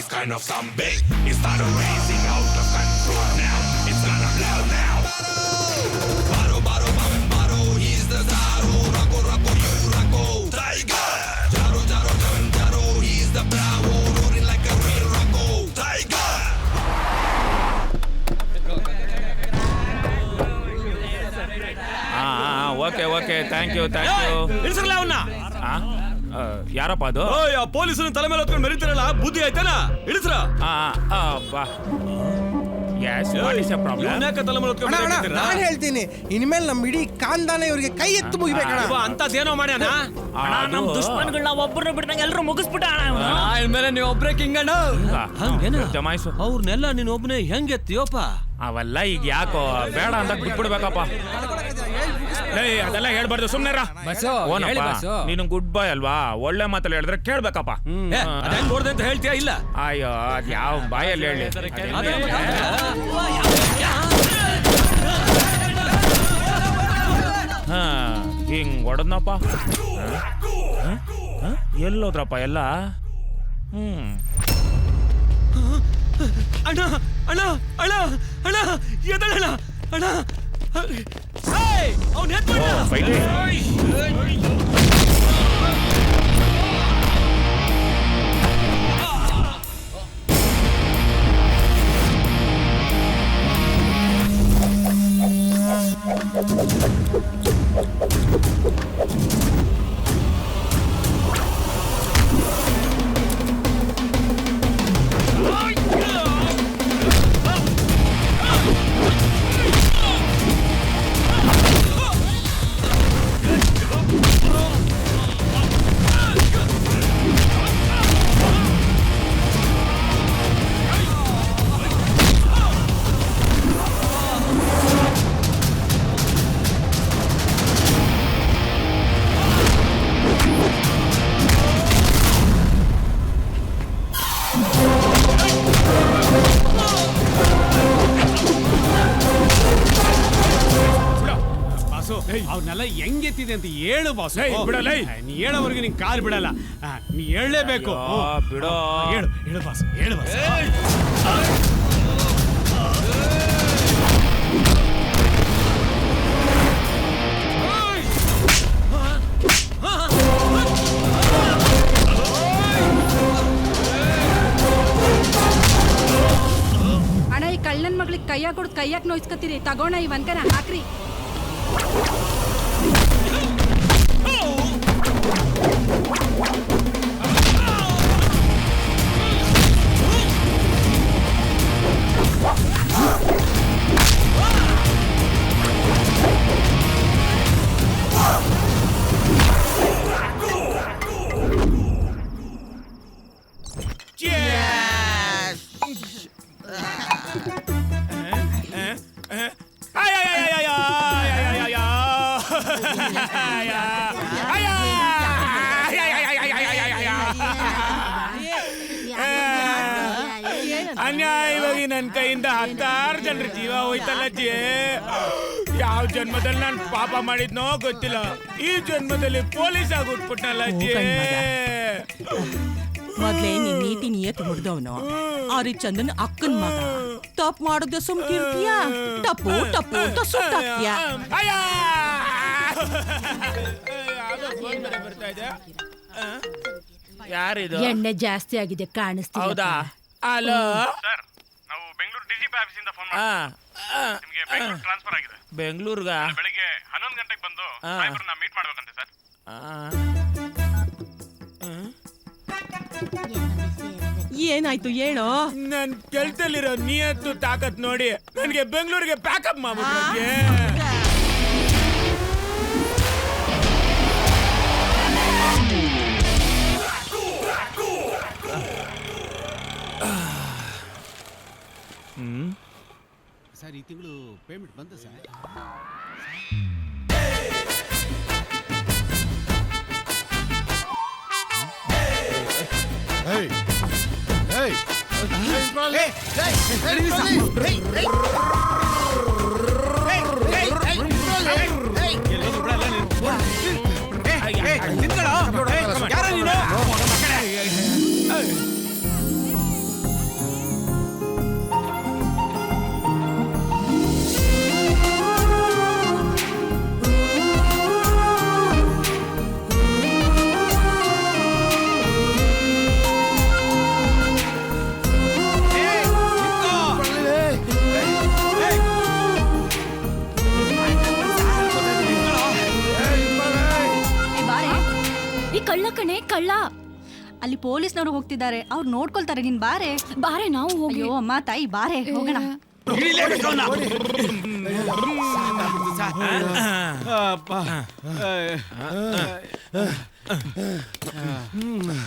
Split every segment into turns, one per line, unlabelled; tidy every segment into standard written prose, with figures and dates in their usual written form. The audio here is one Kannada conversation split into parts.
is kind of something. It started racing out of control now. It's gonna blow now. Baro, baro, bam, baro. He's the Zaro. Rako, rako, you rako. Tiger. Jaro, jaro, jaro, jaro. He's the Bravo. Roaring like a real rako. Tiger.
Okay okay thank you
ಇಳಿಸಲ್ಲ ಅವನ್ನ.
ಯಾರಪ್ಪ ಅದು?
ಪೊಲೀಸನ ತಲೆ ಮೇಲೆ ಹೊತ್ಕೊಂಡು ಮೆರಿತಿರಲ್ಲ, ಬುದ್ಧಿ ಆಯ್ತಾನ? ಇಳಿಸ್ರ.
ನಾನು ಹೇಳ್ತೀನಿ, ಇನ್ಮೇಲೆ ನಮ್ ಇಡೀ ಕಾಂದಾನೆ ಇವ್ರಿಗೆ ಕೈ ಎತ್ತು ಮುಗಿಬೇಕಣ.
ಅಂತದೇನೋ ಮಾಡ್ಯಾನ.
ನಮ್ ದುಶ್ಮನ್ಗಳನ್ನ ಒಬ್ಬರನ್ನ ಬಿಟ್ಟಂಗೆ ಎಲ್ಲರೂ ಮುಗಿಸ್ಬಿಟ್ಟ.
ಇನ್ಮೇಲೆ ನೀವು ಒಬ್ರೇ ಕಿಂಗಣ್ಣ.
ಜಮಾಯಿಸು
ಅವ್ರನ್ನೆಲ್ಲ ನೀನ್ ಒಬ್ಬನೇ ಹೆಂಗ್ ಎತ್ತಿಯೋಪ?
ಅವೆಲ್ಲ ಈಗ ಯಾಕೋ ಬೇಡ ಅಂತ ಬಿಟ್ಬಿಡ್ಬೇಕಪ್ಪ. ಅದೆಲ್ಲ ಹೇಳ್ಬಾರ್ದು, ಸುಮ್ನೆ ನೀನು ಗುಡ್ ಬಾಯ್ ಅಲ್ವಾ, ಒಳ್ಳೆ ಮಾತಲ್ಲಿ ಹೇಳಿದ್ರೆ ಕೇಳ್ಬೇಕಪ್ಪ.
ನೋಡ್ದೆ ಅಂತ ಹೇಳ್ತೀಯಾ? ಇಲ್ಲ.
ಅಯ್ಯೋ ಅದ್ ಯಾವ ಬಾಯಲ್ಲಿ ಹೇಳಿ. ಹಿಂಗ್ ಹೊಡದ್ನಪ್ಪ. ಎಲ್ಲೋದ್ರಪ್ಪ ಎಲ್ಲ?
ಅಣ್ಣ ಅಣ್ಣ ಅಣ್ಣ ಅಣ್ಣ ಎದಳಣ್ಣ ಅಣ್ಣ. ಅವ್ನು ಅವ್ರನ್ನೆಲ್ಲ ಹೆಂಗೆತ್ತಿದೆ ಅಂತ ಹೇಳು ಬಾಸ್.
ಬಿಡಲ್ಲ,
ನೀ ಹೇಳೋವರೆಗೆ ನಿನ್ ಕಾಲ್ ಬಿಡಲ್ಲ. ನೀ ಹೇಳಲೇಬೇಕು.
ಬಿಡೋ.
ಹೇಳು ಬಾಸ್, ಹೇಳು ಬಾಸ್.
ಅಣ್ಣ, ಈ ಕಳ್ಳನ್ ಮಗಳಿಗೆ ಕೈಯಾಗ ಕೊಡ್ ಕೈಯಾಗ ನೋಯ್ಸ್ಕೊತೀರಿ, ತಗೋಣ ಈ ಒಂದ್ಕನ ಹಾಕ್ರಿ.
ಅನ್ಯಾಯವಾಗಿ ನನ್ನ ಕೈಯಿಂದ 16 ಜನರ ಜೀವ ಹೋಯ್ತಲ್ಲ ಜಿ. ಯಾವ ಜನ್ಮದಲ್ಲಿ ನಾನು ಪಾಪ ಮಾಡಿದ್ನೋ ಗೊತ್ತಿಲ್ಲ, ಈ ಜನ್ಮದಲ್ಲಿ ಪೊಲೀಸ್ ಆಗಿ ಉಟ್ಬಿಟ್ನಲ್ಲ ಜಿ.
ಮೊದ್ಲೇ ನಿನ್ ನೀತಿ ನಿಯತ್ ಮುಡ್ದವನು ಆರಿ ಚಂದನ್ ಅಕ್ಕನ್ ಮಗ. ತಪ್ಪು ಮಾಡೋದ ಸುಮ್ಕಿರ್ತೀಯ, ತಪ್ಪು ತಪ್ಪು ಅಂತ ಸುಟ್ಟಾಕ್ತೀಯ.
ಯಾರಿದು?
ಎಣ್ಣೆ ಜಾಸ್ತಿ ಆಗಿದೆ ಕಾಣಿಸ್ತಿಲ್ಲ.
ಹೌದಾ? ಹಲೋ
ಸರ್, ನಾವು ಬೆಂಗಳೂರು ಡಿಜಿಪಿ ಆಫೀಸಿಂದ ಫೋನ್ ಮಾಡಿದ್ವಿ. ನಿಮಗೆ ಬೆಂಗಳೂರು ಟ್ರಾನ್ಸ್ಫರ್ ಆಗಿದೆ.
ಬೆಂಗಳೂರ್ಗ
ಬೆಳಿಗ್ಗೆ 11 ಗಂಟೆಗೆ ಬಂದು ಸಾಹೇಬ್ರನ್ನ ಮೀಟ್ ಮಾಡ್ಬೇಕಂತೆ ಸರ್.
ಏನಾಯ್ತು ಹೇಳೋ?
ನನ್ ಕೆಲ್ಸದಲ್ಲಿರೋ ನಿಯತ್ತು ತಾಕತ್ ನೋಡಿ ನನಗೆ ಬೆಂಗಳೂರಿಗೆ ಪ್ಯಾಕಪ್ ಮಾಡ್ಬಿಟ್ರೆ.
ಸರ್, ಈ ತಿಂಗಳು ಪೇಮೆಂಟ್ ಬಂತ ಸರ್?
ಕಳ್ಳ.
ಅಲ್ಲಿ ಪೊಲೀಸ್ನವ್ರು ಹೋಗ್ತಿದ್ದಾರೆ, ಅವ್ರು ನೋಡ್ಕೊಳ್ತಾರೆ. ನೀನ್ ಬಾರೆ
ಬಾರೆ ನಾವು ಹೋಗಿ.
ಅಯ್ಯೋ ಅಮ್ಮ ತಾಯಿ ಬಾರೆ ಹೋಗೋಣ.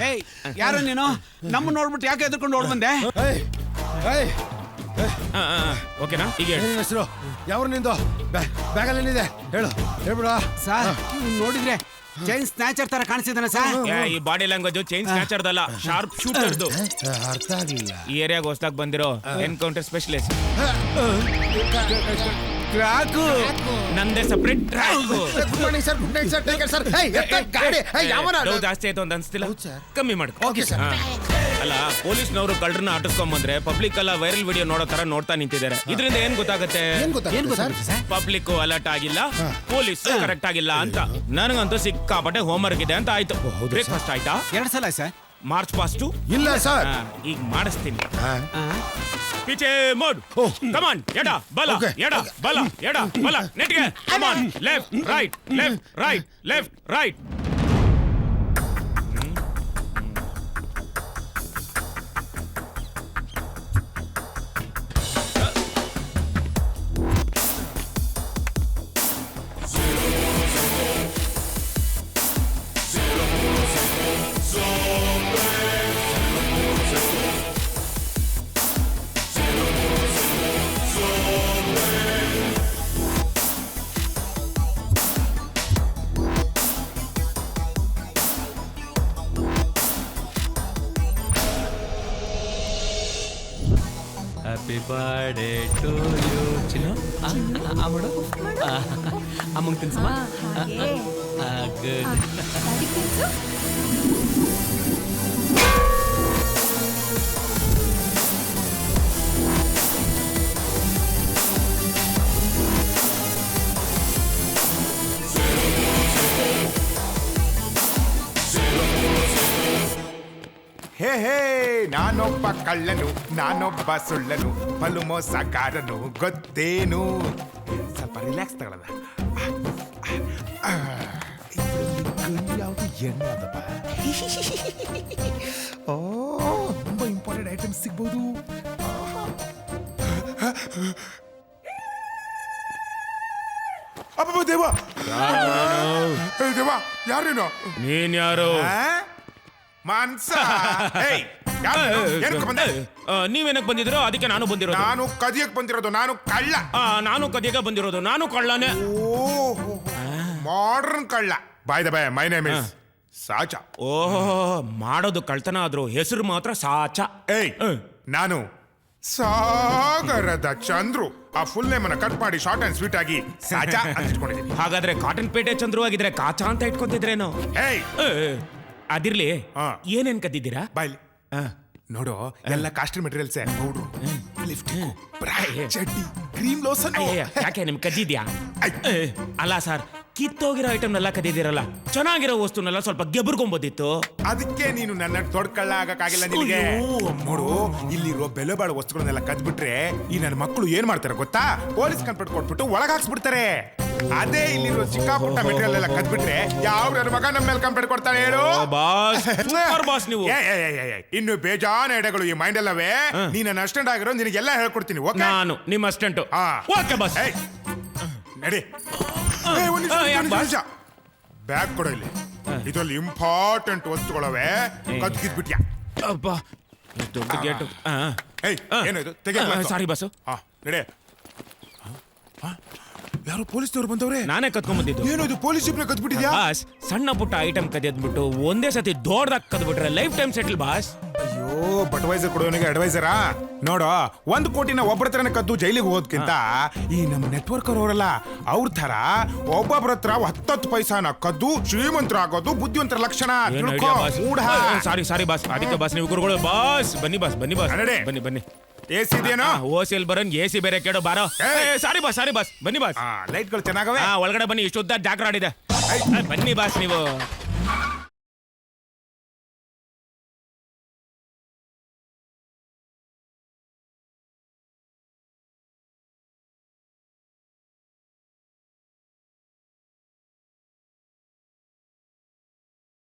ಏಯ್ ಯಾರು ನೀನು? ನಮ್ಮ ನೋಡ್ಬಿಟ್ಟು ಯಾಕೆ ಎದ್ಕೊಂಡು ಓಡ್ ಬಂದೆ?
ಓಕೆನಾ? ಈಗ
ಏನ್ ಹೆಸರು? ಯಾವ್ರು ನಿಂದು? ಬ್ಯಾಗಲ್ಲಿ ಏನಿದೆ ಹೇಳು, ಹೇಳ್ಬಿಡ.
ಸರ್ ನೋಡಿದ್ರೆ ಚೈನ್ ಸ್ನ್ಯಾಚರ್ ತರ ಕಾಣಿಸ್ತಿದ್ದಾನೆ ಸರ್.
ಈ ಬಾಡಿ ಲ್ಯಾಂಗ್ವೇಜ್ ಚೈನ್ ಸ್ನ್ಯಾಚರ್ದಲ್ಲ, ಶಾರ್ಪ್ ಶೂಟರ್ದು.
ಅರ್ಥ ಆಗ್ಲಿಲ್ಲ.
ಈ ಏರಿಯಾಗ ಹೊಸದಾಗಿ ಬಂದಿರೋ ಎನ್ಕೌಂಟರ್ ಸ್ಪೆಷಲಿಸ್ಟ್. ನಂದೇ separate track.
Good morning sir. Good night sir. Take care sir. ಗಾಡಿ
ಜಾಸ್ತಿ ಆಯ್ತು ಅಂತ ಅನ್ಸ್ತಿಲ್ಲ? ಕಮ್ಮಿ ಮಾಡ್ಕೊ.
Okay sir.
ಅಲ್ಲ, ಪೊಲೀಸ್ನವರು ಕಳ್ಳರನ್ನ ಆಟಿಸ್ಕೊಂಡ್ ಬಂದ್ರೆ ಪಬ್ಲಿಕ್ ಎಲ್ಲ ವೈರಲ್ ವಿಡಿಯೋ ನೋಡೋ ತರ ನೋಡ್ತಾ ನಿಂತಿದ್ದಾರೆ. ಇದರಿಂದ ಏನ್ ಗೊತ್ತಾಗುತ್ತೆ? ಪಬ್ಲಿಕ್ ಅಲರ್ಟ್ ಆಗಿಲ್ಲ, ಪೊಲೀಸ್ ಕರೆಕ್ಟ್ ಆಗಿಲ್ಲ ಅಂತ. ನನಗಂತೂ ಸಿಕ್ಕಾಪಟ್ಟೆ ಹೋಮ್ವರ್ಕ್ ಇದೆ ಅಂತ ಆಯ್ತು. ಬ್ರೇಕ್ಫಾಸ್ಟ್ ಆಯ್ತಾ?
2 ಸಲ ಸರ್.
ಮಾರ್ಚ್ ಪಾಸ್ಟು
ಇಲ್ಲ ಸರ್.
ಈಗ ಮಾಡಿಸ್ತೀನಿ. ಪೀಚೆ ಮೋಡ್. ಕಮಾನ್, ಎಡ ಬಲ, ಎಡ ಬಲ, ಎಡ ಬಲ, ನೆಟ್ಗೆ. Come on, left right, left right, left right.
Happy birthday to you. ಚಿನ್ನ ಮಾಡು. ಅಮ್ಮಂಗೆ ತಿನ್ಸಮ್ಮ. ಗುಡ್.
ಹೇ ಹೇ, ನಾನೊಬ್ಬ ಕಳ್ಳನು, ನಾನೊಬ್ಬ ಸುಳ್ಳನು, ಬಲು ಮೋಸಗಾರನು, ಗೊತ್ತೇನು? ಸ್ವಲ್ಪ ರಿಲ್ಯಾಕ್ಸ್ ತಗೊಳ್ಳೋಣ. ಯಾವುದು ಎಣ್ಣೆ ಅದಪ್ಪ? ಓ, ತುಂಬಾ ಇಂಪಾರ್ಟೆಂಟ್ ಐಟಮ್ಸ್ ಸಿಗ್ಬೋದು. ಅಪ್ಪ ದೇವ, ದೇವ ಯಾರೇನು?
ನೀನ್ ಯಾರು?
ಮಾನ್ಸ.
ನೀವೇನಕ್ ಬಂದಿದ್ರು? ಅದಕ್ಕೆ ನಾನು ಬಂದಿರೋದು.
ನಾನು ಕದಿಯಕ್ ಬಂದಿರೋದು. ನಾನು ಕಳ್ಳ.
ನಾನು ಕದಿಯಕ್ಕೆ ಬಂದಿರೋದು. ನಾನು ಕಳ್ಳನೇ.
ಮಾಡರ್ನ್ ಕಳ್ಳ. By the by, my name is Sacha.
ಓಹೋ, ಮಾಡೋದು ಕಳ್ತನ ಆದ್ರೂ ಹೆಸರು ಮಾತ್ರ ಸಾಚ.
ಏಯ್, ನಾನು ಸಾಗರದ ಚಂದ್ರು. ಆ ಫುಲ್ ನೇಮ್ ಅನ್ನ ಕಟ್ ಮಾಡಿ ಶಾರ್ಟ್ ಅಂಡ್ ಸ್ವೀಟ್ ಆಗಿ ಸಾಚ ಅಂತ ಇಟ್ಕೊಂಡಿದ್ದೀನಿ.
ಹಾಗಾದ್ರೆ ಕಾಟನ್ ಪೇಟೆ ಚಂದ್ರು ಆಗಿದ್ರೆ ಕಾಚ ಅಂತ ಇಟ್ಕೊಂತಿದ್ರೇನು?
ಏಯ್,
ಅದಿರ್ಲಿ, ಏನೇನ್ ಕದ್ದಿದ್ದೀರಾ?
ಬಾಯ್ಲಿ ನೋಡು, ಎಲ್ಲ ಕಾಸ್ಟ್ಲಿ ಮೆಟೀರಿಯಲ್ಸ್. ಪೌಡ್ರು, ಲಿಫ್ಟಿಂಗ್, ಚಡ್ಡಿ, ಕ್ರೀಮ್ ಲೋಷನ್.
ಯಾಕೆ ನಿಮ್ ಕದ್ದಿದ್ಯಾ? ಅಲ್ಲ ಸರ್, ಕಿತ್ತೋಗಿರೋ ಐಟಮ್ನೆಲ್ಲ ಕದ್ದಿದ್ದೀರಲ್ಲ, ಚೆನ್ನಾಗಿರೋ ವಸ್ತುನೆಲ್ಲ ಸ್ವಲ್ಪ ಗೆಬರ್ಕೊಂಬೋದಿತ್ತು.
ಅದಕ್ಕೆ ನೀನು ನನ್ನ ತೊಡ್ಕಳ್ಳ ಆಗಕ್ಕಾಗಿಲ್ಲ ನಿನಗೆ. ನೋಡು, ಇಲ್ಲಿರೋ ಬೆಲೆ ಬಾಳೋ ವಸ್ತುಗಳನ್ನೆಲ್ಲ ಕದ್ಬಿಟ್ರೆ ಈ ನನ್ನ ಮಕ್ಕಳು ಏನ್ ಮಾಡ್ತಾರೆ ಗೊತ್ತಾ? ಪೊಲೀಸ್ ಕಂಪ್ಲೇಂಟ್ ಕೊಟ್ಬಿಟ್ಟು ಒಳಗ್ ಹಾಕ್ಸ್ಬಿಡ್ತಾರೆ. ಅದೇ ಇಲ್ಲಿರೋ ಚಿಕ್ಕಾಪುಟ್ಟ ಮೆಟೀರಿಯಲ್ ಎಲ್ಲ ಕದ್ಬಿಟ್ರೆ ಯಾವ ನನ್ನ ಮಗ ನಮ್ಮ ಮೇಲೆ ಕಂಪ್ಲೇಂಟ್ ಕೊಡ್ತಾನೆ ಹೇಳು?
ಬಾಸ್ ನೀವು
ಇನ್ನು ಬೇಜಾನ್ ಎಡೆಗಳು ಈ ಮೈಂಡ್ ಅಲ್ಲವೇ. ನೀನ್ ನನ್ನ ಅಸ್ಟೆಂಟ್ ಆಗಿರೋ ನಿನಗೆಲ್ಲ ಹೇಳ್ಕೊಡ್ತೀನಿ.
ನಾನು ನಿಮ್ಮ ಅಸ್ಟೆಂಟ್. ಓಕೆ ಬಾಸ್,
ನಡಿ. ಬ್ಯಾಗ್ ಕೊಡೋ ಇಲ್ಲಿ. ಇದ್ರಲ್ಲಿ ಇಂಪಾರ್ಟೆಂಟ್ ವಸ್ತುಗಳವೆ, ಕದ್ಕಿದ್ಬಿಟ್ಯಾ?
ಅಬ್ಬಾ, ದೊಡ್ಡ ಗೇಟು.
ಏನಿದು? ತೆಗೆ.
ಸಾರಿ ಬಾಸು.
ನಡೆ. ಯಾರು ಪೊಲೀಸ್ನವ್ರು ಬಂದವ್ರೆ?
ನಾನೇ ಕದ್ಕೊಂಡ್ ಬಂದಿದ್ದು.
ಏನು ಇದು ಪೊಲೀಸ್ ಜೀಪ್ನ ಕದ್ಬಿಟ್ಟಿದ್ಯಾ?
ಬಾಸ್, ಸಣ್ಣ ಪುಟ್ಟ ಐಟಮ್ ಕದಿದ್ಬಿಟ್ಟು ಒಂದೇ ಸತಿ ದೊಡ್ಡದಾಗ ಕದ್ಬಿಟ್ರೆ ಲೈಫ್ ಟೈಮ್ ಸೆಟಲ್ ಬಾಸ್.
ಅಯ್ಯೋ, ಬಟ್ವೈಸರ್ ಕೊಡೋನಿಗೆ ಅಡ್ವೈಸರಾ? ನೋಡೋ, 1 ಕೋಟಿನ ಒಬ್ಬರ ಹತ್ರನೇ ಕದ್ದು ಜೈಲಿಗೆ ಹೋಗೋದ್ಕಿಂತ ಈ ನಮ್ಮ ನೆಟ್ವರ್ಕ್ ಅವರಲ್ಲ ಅವ್ರ ತರ ಒಬ್ಬೊಬ್ಬರ ಹತ್ರ 10 ಪೈಸಾನ ಕದ್ದು ಶ್ರೀಮಂತರಾಗೋದು ಬುದ್ಧಿವಂತರ ಲಕ್ಷಣ.
ಸಾರಿ ಬಾಸ್, ಅದಕ್ಕೆ ಬಾಸ್ ನೀವು ಗುರುಗಳು. ಬಾಸ್ ಬನ್ನಿ ಬಾಸ್, ಬನ್ನಿ ಬಾಸ್, ಬನ್ನಿ ಬನ್ನಿ.
ಎಸಿ ಇದೇನೋ?
ಓಸಿಲ್ ಬರೋನ್ ಎಸಿ ಬೇರೆ ಕೇಳೋ ಬಾರೋ. ಸಾರಿ ಬಾಸ್, ಬನ್ನಿ ಬಾಸ್.
ಲೈಟ್ಗಳು ಚೆನ್ನಾಗವೆ.
ಒಳಗಡೆ ಬನ್ನಿ, ಇಷ್ಟು ಉದ್ದ ಜಾಗ್ರ ಆಡಿದೆ. ಬನ್ನಿ ಬಾಸ್ ನೀವು.